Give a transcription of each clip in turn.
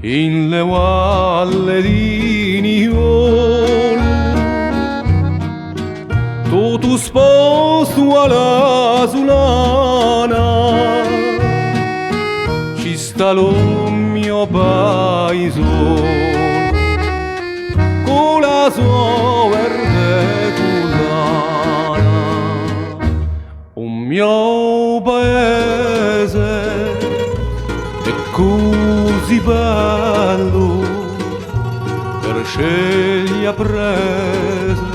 in le valle di Niol, tutto sposto alla sulana, ci sta lo mio paese con la sua verde collana, un mio paese è così bello per scegliere prese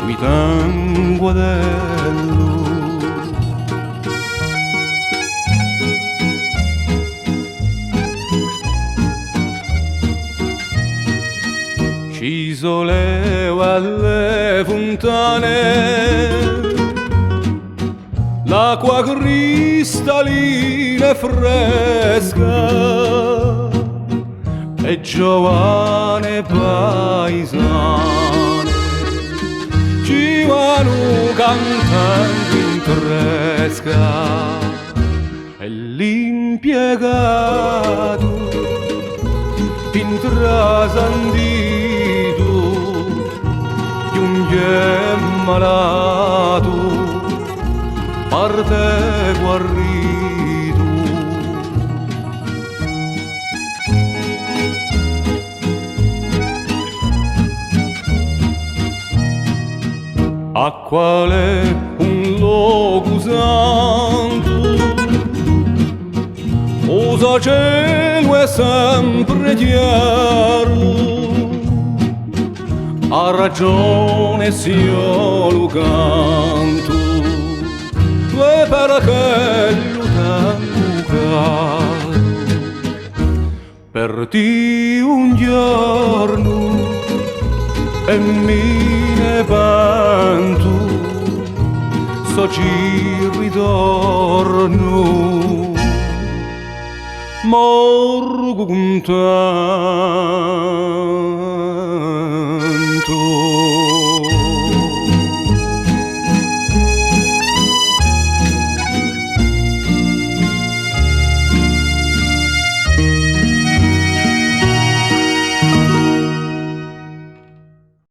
mi tengo adello. Ci soleva alle fontane l'acqua cristallina e fresca e giovane paesane ci vanno cantando in tresca e l'impiegato intrasandito di un gem malato parte guarito. A quale un luogo santo, osa cielo è sempre chiaro, ha ragione se io lo canto, e perché lo tengo caro, per ti un giorno e mi ne vanto, so ci ritorno, morgo con te.